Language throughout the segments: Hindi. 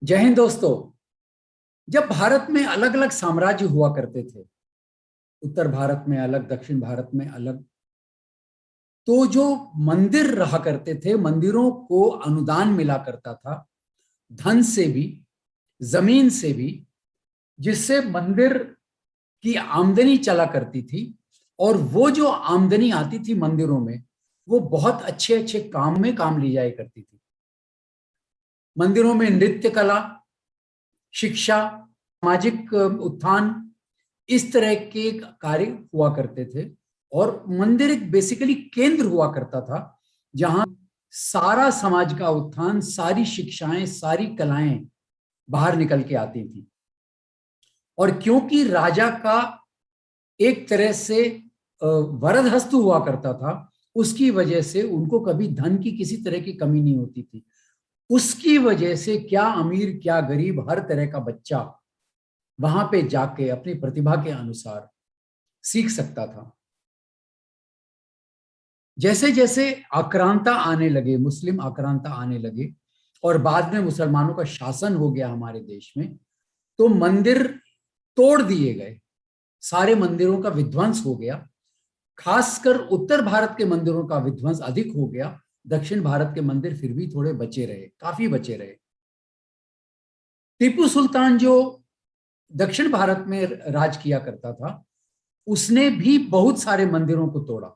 जय हिंद दोस्तों। जब भारत में अलग अलग साम्राज्य हुआ करते थे, उत्तर भारत में अलग, दक्षिण भारत में अलग, तो जो मंदिर रहा करते थे, मंदिरों को अनुदान मिला करता था, धन से भी, जमीन से भी, जिससे मंदिर की आमदनी चला करती थी। और वो जो आमदनी आती थी मंदिरों में, वो बहुत अच्छे अच्छे काम में काम ली जाया करती थी। मंदिरों में नृत्य कला, शिक्षा, सामाजिक उत्थान, इस तरह के कार्य हुआ करते थे। और मंदिर एक बेसिकली केंद्र हुआ करता था जहां सारा समाज का उत्थान, सारी शिक्षाएं, सारी कलाएं बाहर निकल के आती थी। और क्योंकि राजा का एक तरह से वरद हस्त हुआ करता था, उसकी वजह से उनको कभी धन की किसी तरह की कमी नहीं होती थी। उसकी वजह से क्या अमीर क्या गरीब, हर तरह का बच्चा वहां पे जाके अपनी प्रतिभा के अनुसार सीख सकता था। जैसे जैसे आक्रांता आने लगे, मुस्लिम आक्रांता आने लगे, और बाद में मुसलमानों का शासन हो गया हमारे देश में, तो मंदिर तोड़ दिए गए, सारे मंदिरों का विध्वंस हो गया। खासकर उत्तर भारत के मंदिरों का विध्वंस अधिक हो गया। दक्षिण भारत के मंदिर फिर भी थोड़े बचे रहे, काफी बचे रहे। टीपू सुल्तान जो दक्षिण भारत में राज किया करता था, उसने भी बहुत सारे मंदिरों को तोड़ा।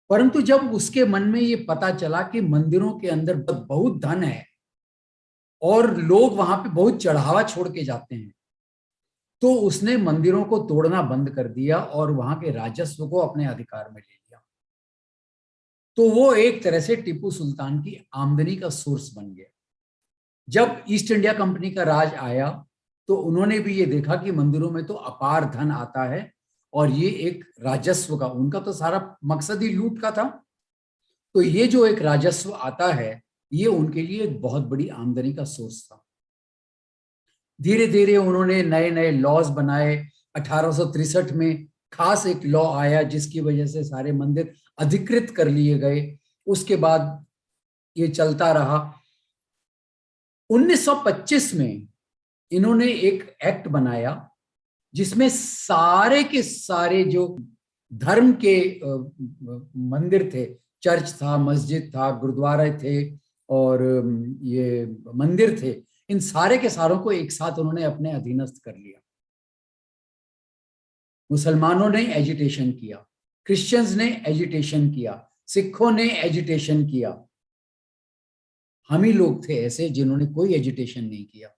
परंतु जब उसके मन में ये पता चला कि मंदिरों के अंदर बहुत धन है और लोग वहां पे बहुत चढ़ावा छोड़ के जाते हैं, तो उसने मंदिरों को तोड़ना बंद कर दिया और वहां के राजस्व को अपने अधिकार में ले लिया। तो वो एक तरह से टीपू सुल्तान की आमदनी का सोर्स बन गया। जब ईस्ट इंडिया कंपनी का राज आया, तो उन्होंने भी ये देखा कि मंदिरों में तो अपार धन आता है, और ये एक राजस्व का, उनका तो सारा मकसद ही लूट का था, तो ये जो एक राजस्व आता है, ये उनके लिए एक बहुत बड़ी आमदनी का सोर्स था। धीरे धीरे उन्होंने नए नए लॉज बनाए। 1863 में खास एक लॉ आया जिसकी वजह से सारे मंदिर अधिकृत कर लिए गए। उसके बाद ये चलता रहा। 1925 में इन्होंने एक एक्ट बनाया जिसमें सारे के सारे जो धर्म के मंदिर थे, चर्च था, मस्जिद था, गुरुद्वारे थे, और ये मंदिर थे, इन सारे के सारों को एक साथ उन्होंने अपने अधीनस्थ कर लिया। मुसलमानों ने एजिटेशन किया, क्रिश्चियंस ने एजिटेशन किया, सिखों ने एजिटेशन किया। हम ही लोग थे ऐसे जिन्होंने कोई एजिटेशन नहीं किया,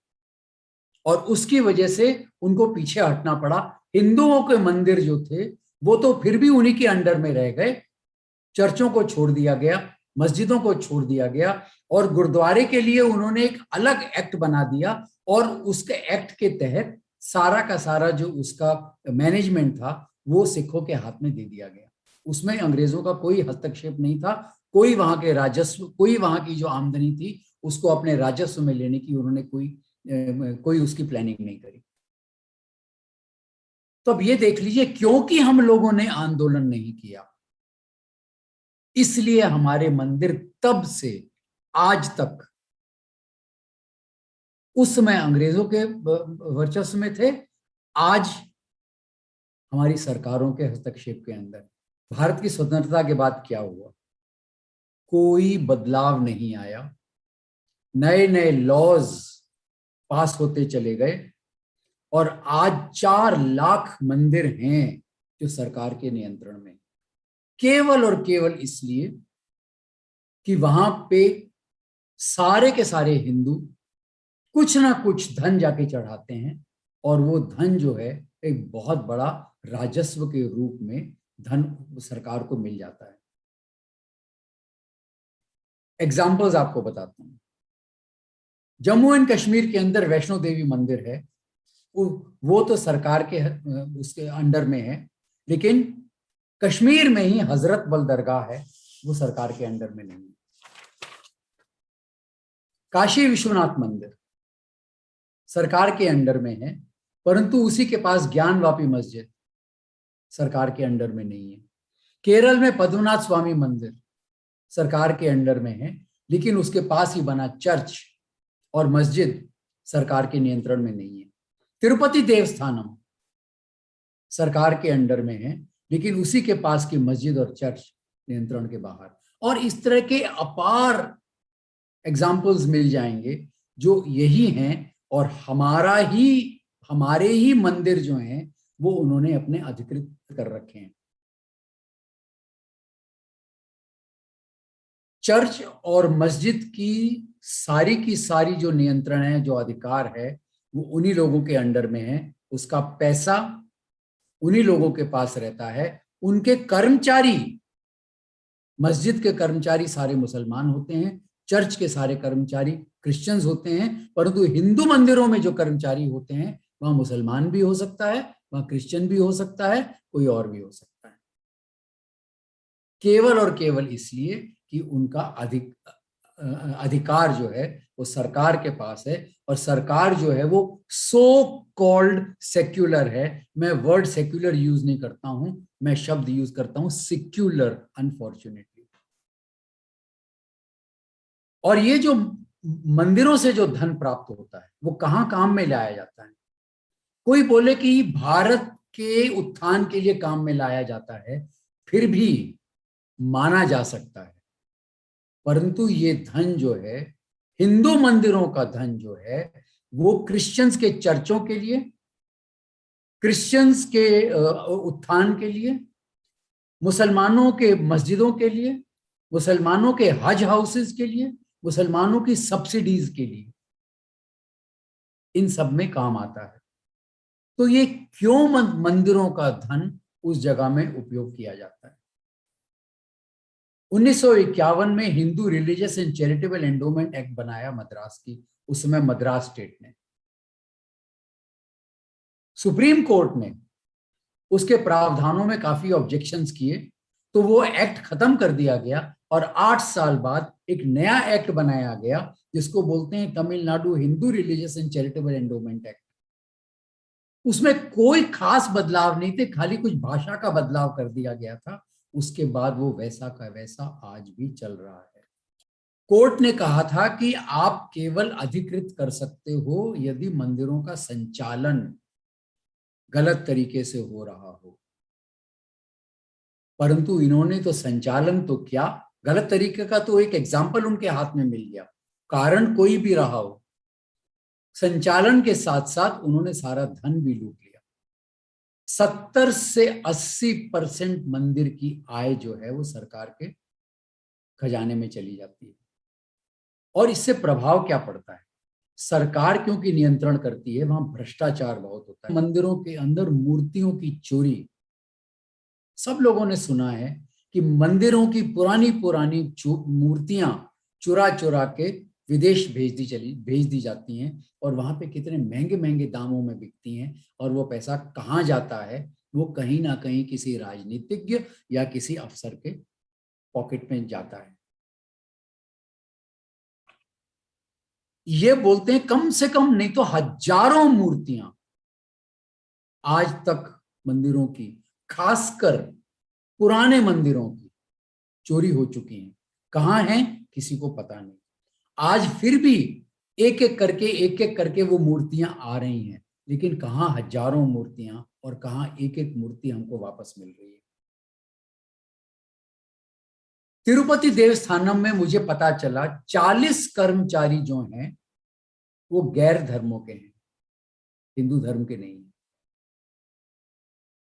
और उसकी वजह से उनको पीछे हटना पड़ा। हिंदुओं के मंदिर जो थे वो तो फिर भी उन्हीं के अंडर में रह गए। चर्चों को छोड़ दिया गया, मस्जिदों को छोड़ दिया गया, और गुरुद्वारे के लिए उन्होंने एक अलग एक्ट बना दिया। और उसके एक्ट के तहत सारा का सारा जो उसका मैनेजमेंट था वो सिखों के हाथ में दे दिया गया। उसमें अंग्रेजों का कोई हस्तक्षेप नहीं था। कोई वहां के राजस्व, कोई वहां की जो आमदनी थी उसको अपने राजस्व में लेने की उन्होंने कोई उसकी प्लानिंग नहीं करी। तो अब ये देख लीजिए, क्योंकि हम लोगों ने आंदोलन नहीं किया, इसलिए हमारे मंदिर तब से आज तक, उस समय अंग्रेजों के वर्चस्व में थे, आज हमारी सरकारों के हस्तक्षेप के अंदर। भारत की स्वतंत्रता के बाद क्या हुआ? कोई बदलाव नहीं आया। नए नए लॉज पास होते चले गए, और आज 4 लाख मंदिर हैं जो सरकार के नियंत्रण में, केवल और केवल इसलिए कि वहां पे सारे के सारे हिंदू कुछ ना कुछ धन जाके चढ़ाते हैं, और वो धन जो है एक बहुत बड़ा राजस्व के रूप में धन सरकार को मिल जाता है। एग्जाम्पल्स आपको बताता हूं। जम्मू एंड कश्मीर के अंदर वैष्णो देवी मंदिर है, वो तो सरकार के उसके अंडर में है, लेकिन कश्मीर में ही हजरत बल दरगाह है, वो सरकार के अंडर में नहीं है। काशी विश्वनाथ मंदिर सरकार के अंडर में है, परंतु उसी के पास ज्ञानवापी मस्जिद सरकार के अंडर में नहीं है। केरल में पद्मनाथ स्वामी मंदिर सरकार के अंडर में है, लेकिन उसके पास ही बना चर्च और मस्जिद सरकार के नियंत्रण में नहीं है। तिरुपति देवस्थानम सरकार के अंडर में है, लेकिन उसी के पास की मस्जिद और चर्च नियंत्रण के बाहर। और इस तरह के अपार एग्जाम्पल्स मिल जाएंगे जो यही हैं, और हमारे ही मंदिर जो हैं वो उन्होंने अपने अधिकृत कर रखे हैं। चर्च और मस्जिद की सारी जो नियंत्रण है, जो अधिकार है, वो उन्हीं लोगों के अंडर में है। उसका पैसा उन्हीं लोगों के पास रहता है। उनके कर्मचारी, मस्जिद के कर्मचारी सारे मुसलमान होते हैं, चर्च के सारे कर्मचारी क्रिश्चियंस होते हैं, परंतु हिंदू मंदिरों में जो कर्मचारी होते हैं वहां मुसलमान भी हो सकता है, वहां क्रिश्चियन भी हो सकता है, कोई और भी हो सकता है, केवल और केवल इसलिए कि उनका अधिकार जो है वो सरकार के पास है। और सरकार जो है वो सो कॉल्ड सेक्युलर है। मैं वर्ड सेक्युलर यूज नहीं करता हूं, मैं शब्द यूज करता हूं सिक्युलर, अनफॉर्चुनेटली। और ये जो मंदिरों से जो धन प्राप्त होता है वो कहां काम में लाया जाता है? कोई बोले कि भारत के उत्थान के लिए काम में लाया जाता है, फिर भी माना जा सकता है, परंतु ये धन जो है, हिंदू मंदिरों का धन जो है, वो क्रिश्चियंस के चर्चों के लिए, क्रिश्चियंस के उत्थान के लिए, मुसलमानों के मस्जिदों के लिए, मुसलमानों के हज हाउसेस के लिए, मुसलमानों की सब्सिडीज के लिए, इन सब में काम आता है। तो ये क्यों मंदिरों का धन उस जगह में उपयोग किया जाता है? 1951 में Hindu religious and charitable endowment act बनाया मद्रास की, उस समय मद्रास स्टेट ने। सुप्रीम कोर्ट ने उसके प्रावधानों में काफी ऑब्जेक्शंस किए, तो वो एक्ट खत्म कर दिया गया और 8 साल बाद एक नया एक्ट बनाया गया जिसको बोलते हैं Tamil Nadu Hindu religious and charitable endowment act. उसमें कोई खास बदलाव नहीं थे, खाली कुछ भाषा का बदलाव कर दिया गया था। उसके बाद वो वैसा का वैसा आज भी चल रहा है। कोर्ट ने कहा था कि आप केवल अधिकृत कर सकते हो यदि मंदिरों का संचालन गलत तरीके से हो रहा हो, परंतु इन्होंने तो संचालन तो क्या, गलत तरीके का तो एक एग्जाम्पल उनके हाथ में मिल गया। कारण कोई भी रहा हो, संचालन के साथ साथ उन्होंने सारा धन भी लूट लिया। 70 से 80% मंदिर की आय जो है वो सरकार के खजाने में चली जाती है। और इससे प्रभाव क्या पड़ता है? सरकार क्योंकि नियंत्रण करती है, वहां भ्रष्टाचार बहुत होता है। मंदिरों के अंदर मूर्तियों की चोरी, सब लोगों ने सुना है कि मंदिरों की पुरानी पुरानी मूर्तियां चुरा चुरा के विदेश भेज दी जाती हैं, और वहां पे कितने महंगे महंगे दामों में बिकती हैं। और वो पैसा कहाँ जाता है? वो कहीं ना कहीं किसी राजनीतिज्ञ या किसी अफसर के पॉकेट में जाता है। ये बोलते हैं कम से कम नहीं तो हजारों मूर्तियां आज तक मंदिरों की, खासकर पुराने मंदिरों की, चोरी हो चुकी हैं। कहां हैं किसी को पता नहीं। आज फिर भी एक एक करके वो मूर्तियां आ रही हैं, लेकिन कहां हजारों मूर्तियां और कहां एक एक मूर्ति हमको वापस मिल रही है। तिरुपति देवस्थानम में मुझे पता चला 40 कर्मचारी जो हैं वो गैर धर्मों के हैं, हिंदू धर्म के नहीं।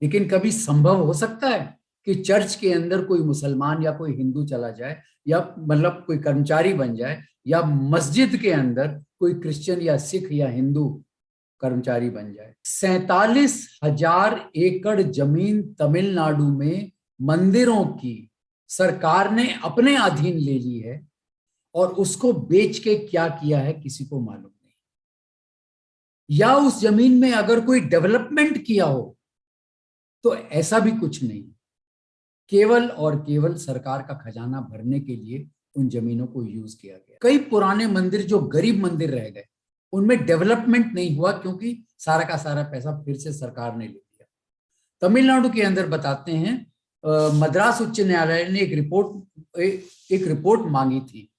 लेकिन कभी संभव हो सकता है कि चर्च के अंदर कोई मुसलमान या कोई हिंदू चला जाए, या मतलब कोई कर्मचारी बन जाए, या मस्जिद के अंदर कोई क्रिश्चियन या सिख या हिंदू कर्मचारी बन जाए। 47,000 एकड़ जमीन तमिलनाडु में मंदिरों की सरकार ने अपने अधीन ले ली है, और उसको बेच के क्या किया है किसी को मालूम नहीं। या उस जमीन में अगर कोई डेवलपमेंट किया हो तो ऐसा भी कुछ नहीं, केवल और केवल सरकार का खजाना भरने के लिए उन जमीनों को यूज किया गया। कई पुराने मंदिर जो गरीब मंदिर रह गए, उनमें डेवलपमेंट नहीं हुआ क्योंकि सारा का सारा पैसा फिर से सरकार ने ले लिया। तमिलनाडु के अंदर बताते हैं, मद्रास उच्च न्यायालय ने एक रिपोर्ट मांगी थी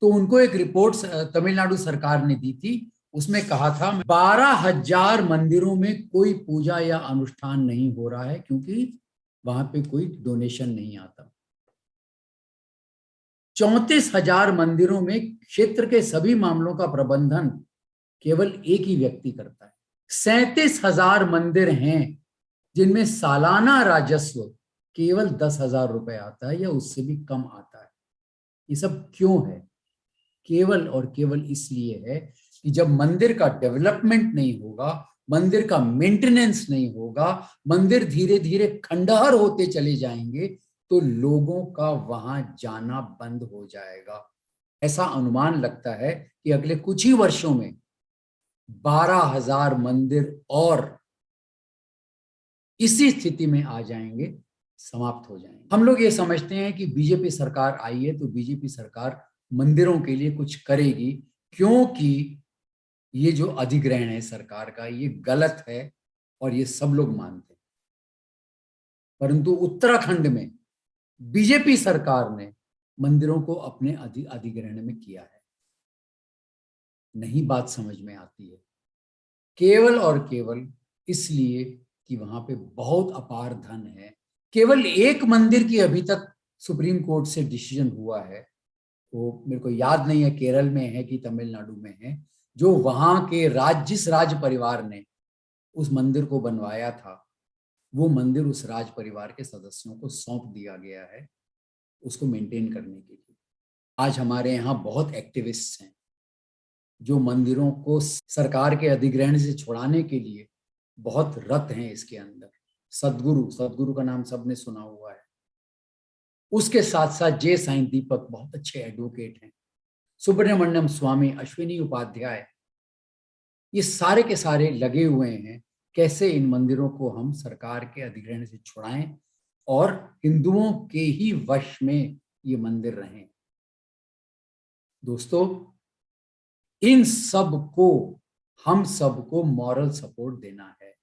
तो उनको एक रिपोर्ट तमिलनाडु सरकार ने दी थी, उसमें कहा था 12,000 मंदिरों में कोई पूजा या अनुष्ठान नहीं हो रहा है क्योंकि वहां पे कोई डोनेशन नहीं आता। 34,000 मंदिरों में क्षेत्र के सभी मामलों का प्रबंधन केवल एक ही व्यक्ति करता है। 37,000 मंदिर हैं जिनमें सालाना राजस्व केवल 10,000 रुपए आता है या उससे भी कम आता है। ये सब क्यों है? केवल और केवल इसलिए है कि जब मंदिर का डेवलपमेंट नहीं होगा, मंदिर का मेंटेनेंस नहीं होगा, मंदिर धीरे धीरे खंडहर होते चले जाएंगे, तो लोगों का वहां जाना बंद हो जाएगा। ऐसा अनुमान लगता है कि अगले कुछ ही वर्षों में 12,000 मंदिर और इसी स्थिति में आ जाएंगे, समाप्त हो जाएंगे। हम लोग ये समझते हैं कि बीजेपी सरकार आई है तो बीजेपी सरकार मंदिरों के लिए कुछ करेगी, क्योंकि ये जो अधिग्रहण है सरकार का ये गलत है और ये सब लोग मानते हैं। परंतु उत्तराखंड में बीजेपी सरकार ने मंदिरों को अपने अधिग्रहण में किया है। नहीं बात समझ में आती है, केवल और केवल इसलिए कि वहां पे बहुत अपार धन है। केवल एक मंदिर की अभी तक सुप्रीम कोर्ट से डिसीजन हुआ है, वो मेरे को याद नहीं है केरल में है कि तमिलनाडु में है, जो वहां के जिस राज परिवार ने उस मंदिर को बनवाया था, वो मंदिर उस राज परिवार के सदस्यों को सौंप दिया गया है उसको मेंटेन करने के लिए। आज हमारे यहाँ बहुत एक्टिविस्ट हैं जो मंदिरों को सरकार के अधिग्रहण से छुड़ाने के लिए बहुत रत हैं इसके अंदर। सदगुरु का नाम सबने सुना हुआ है। उसके साथ साथ जे साईं दीपक बहुत अच्छे एडवोकेट हैं, सुब्रमण्यम स्वामी, अश्विनी उपाध्याय, ये सारे के सारे लगे हुए हैं कैसे इन मंदिरों को हम सरकार के अधिग्रहण से छुड़ाएं और हिंदुओं के ही वश में ये मंदिर रहें। दोस्तों, इन सब को हम सबको मॉरल सपोर्ट देना है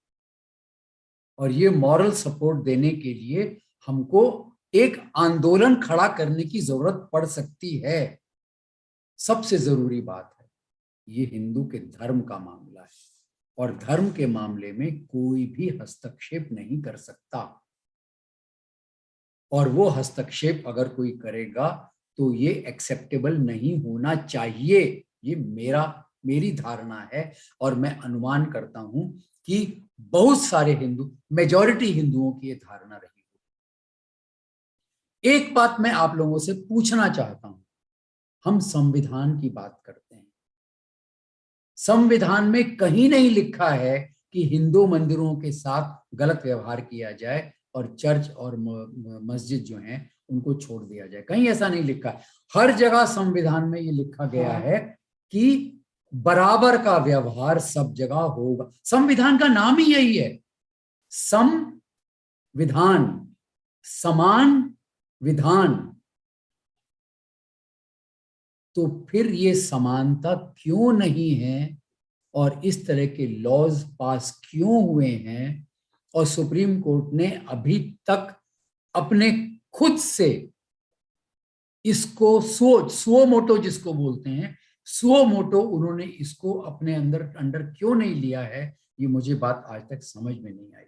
और ये मॉरल सपोर्ट देने के लिए हमको एक आंदोलन खड़ा करने की जरूरत पड़ सकती है। सबसे जरूरी बात है, ये हिंदू के धर्म का मामला है और धर्म के मामले में कोई भी हस्तक्षेप नहीं कर सकता, और वो हस्तक्षेप अगर कोई करेगा तो ये एक्सेप्टेबल नहीं होना चाहिए। ये मेरी धारणा है और मैं अनुमान करता हूं कि बहुत सारे मेजॉरिटी हिंदुओं की ये धारणा रही। एक बात मैं आप लोगों से पूछना चाहता हूं, हम संविधान की बात करते हैं, संविधान में कहीं नहीं लिखा है कि हिंदू मंदिरों के साथ गलत व्यवहार किया जाए और चर्च और मस्जिद जो हैं उनको छोड़ दिया जाए। कहीं ऐसा नहीं लिखा है। हर जगह संविधान में ये लिखा गया है कि बराबर का व्यवहार सब जगह होगा। संविधान का नाम ही यही है, संविधान, समान विधान। तो फिर ये समानता क्यों नहीं है और इस तरह के लॉज पास क्यों हुए हैं और सुप्रीम कोर्ट ने अभी तक अपने खुद से इसको सुओ मोटो जिसको बोलते हैं, सुओ मोटो उन्होंने इसको अपने अंदर क्यों नहीं लिया है, ये मुझे बात आज तक समझ में नहीं आई।